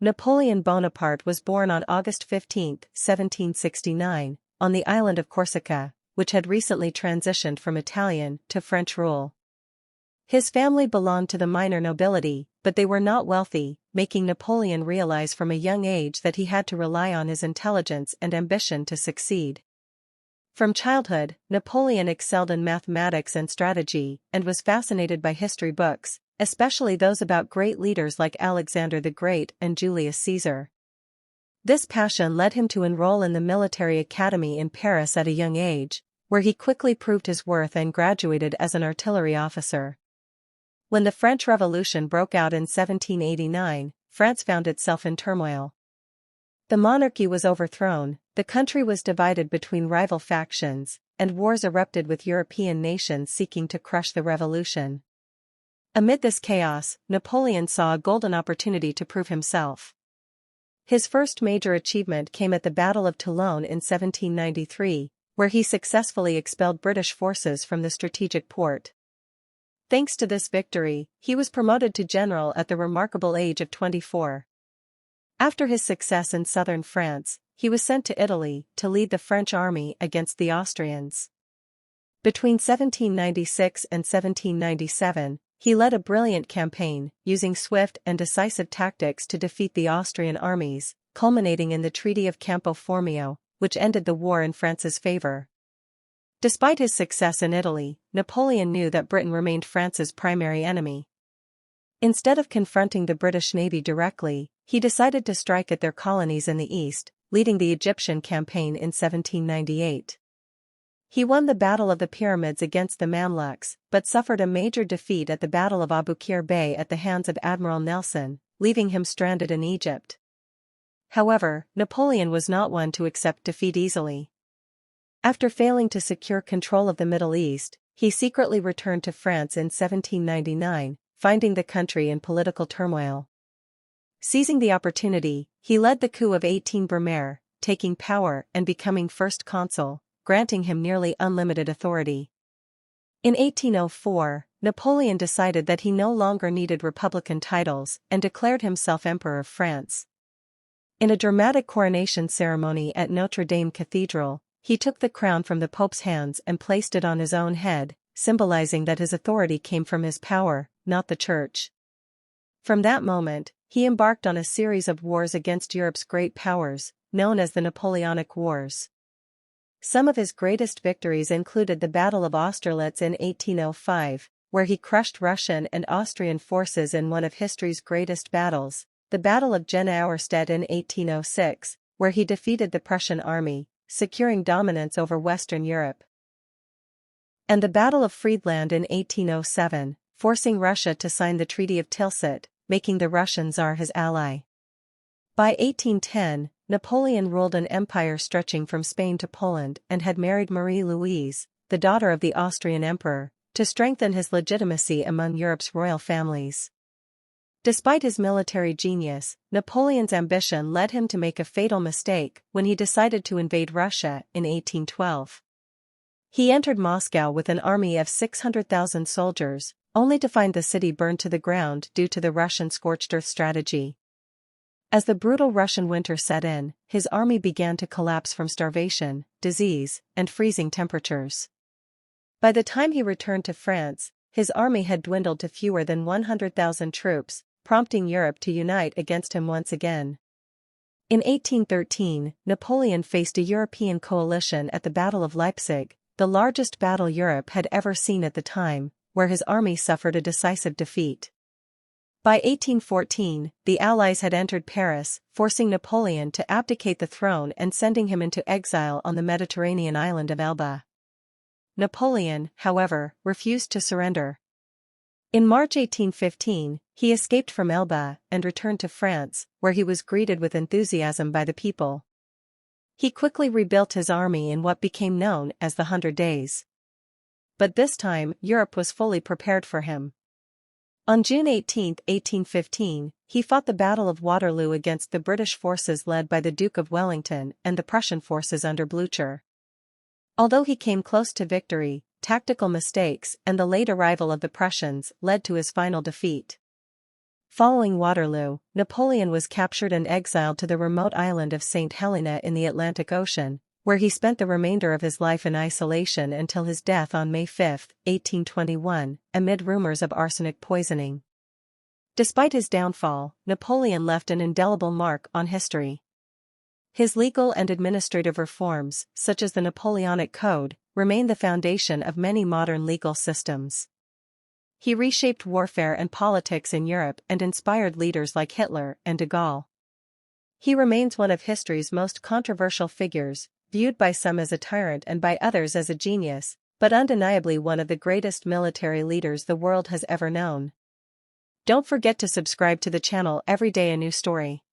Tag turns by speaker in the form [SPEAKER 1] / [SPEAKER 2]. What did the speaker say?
[SPEAKER 1] Napoleon Bonaparte was born on August 15, 1769, on the island of Corsica, which had recently transitioned from Italian to French rule. His family belonged to the minor nobility, but they were not wealthy, making Napoleon realize from a young age that he had to rely on his intelligence and ambition to succeed. From childhood, Napoleon excelled in mathematics and strategy, and was fascinated by history books, especially those about great leaders like Alexander the Great and Julius Caesar. This passion led him to enroll in the military academy in Paris at a young age, where he quickly proved his worth and graduated as an artillery officer. When the French Revolution broke out in 1789, France found itself in turmoil. The monarchy was overthrown, the country was divided between rival factions, and wars erupted with European nations seeking to crush the revolution. Amid this chaos, Napoleon saw a golden opportunity to prove himself. His first major achievement came at the Battle of Toulon in 1793, where he successfully expelled British forces from the strategic port. Thanks to this victory, he was promoted to general at the remarkable age of 24. After his success in southern France, he was sent to Italy to lead the French army against the Austrians. Between 1796 and 1797, he led a brilliant campaign, using swift and decisive tactics to defeat the Austrian armies, culminating in the Treaty of Campo Formio, which ended the war in France's favor. Despite his success in Italy, Napoleon knew that Britain remained France's primary enemy. Instead of confronting the British Navy directly, he decided to strike at their colonies in the east, leading the Egyptian campaign in 1798. He won the Battle of the Pyramids against the Mamluks, but suffered a major defeat at the Battle of Aboukir Bay at the hands of Admiral Nelson, leaving him stranded in Egypt. However, Napoleon was not one to accept defeat easily. After failing to secure control of the Middle East, he secretly returned to France in 1799, finding the country in political turmoil. Seizing the opportunity, he led the coup of 18 Brumaire, taking power and becoming first consul, granting him nearly unlimited authority. In 1804, Napoleon decided that he no longer needed republican titles and declared himself Emperor of France. In a dramatic coronation ceremony at Notre Dame Cathedral, he took the crown from the Pope's hands and placed it on his own head, symbolizing that his authority came from his power, not the Church. From that moment, he embarked on a series of wars against Europe's great powers, known as the Napoleonic Wars. Some of his greatest victories included the Battle of Austerlitz in 1805, where he crushed Russian and Austrian forces in one of history's greatest battles, the Battle of Jena Auerstedt in 1806, where he defeated the Prussian army, securing dominance over Western Europe, and the Battle of Friedland in 1807, forcing Russia to sign the Treaty of Tilsit, making the Russian Tsar his ally. By 1810, Napoleon ruled an empire stretching from Spain to Poland and had married Marie-Louise, the daughter of the Austrian emperor, to strengthen his legitimacy among Europe's royal families. Despite his military genius, Napoleon's ambition led him to make a fatal mistake when he decided to invade Russia in 1812. He entered Moscow with an army of 600,000 soldiers, only to find the city burned to the ground due to the Russian scorched earth strategy. As the brutal Russian winter set in, his army began to collapse from starvation, disease, and freezing temperatures. By the time he returned to France, his army had dwindled to fewer than 100,000 troops, prompting Europe to unite against him once again. In 1813, Napoleon faced a European coalition at the Battle of Leipzig, the largest battle Europe had ever seen at the time, where his army suffered a decisive defeat. By 1814, the Allies had entered Paris, forcing Napoleon to abdicate the throne and sending him into exile on the Mediterranean island of Elba. Napoleon, however, refused to surrender. In March 1815, he escaped from Elba and returned to France, where he was greeted with enthusiasm by the people. He quickly rebuilt his army in what became known as the 100 Days. But this time, Europe was fully prepared for him. On June 18, 1815, he fought the Battle of Waterloo against the British forces led by the Duke of Wellington and the Prussian forces under Blücher. Although he came close to victory, tactical mistakes and the late arrival of the Prussians led to his final defeat. Following Waterloo, Napoleon was captured and exiled to the remote island of St. Helena in the Atlantic Ocean, where he spent the remainder of his life in isolation until his death on May 5, 1821, amid rumors of arsenic poisoning. Despite his downfall, Napoleon left an indelible mark on history. His legal and administrative reforms, such as the Napoleonic Code, remain the foundation of many modern legal systems. He reshaped warfare and politics in Europe and inspired leaders like Hitler and de Gaulle. He remains one of history's most controversial figures, viewed by some as a tyrant and by others as a genius, but undeniably one of the greatest military leaders the world has ever known. Don't forget to subscribe to the channel every day a new story.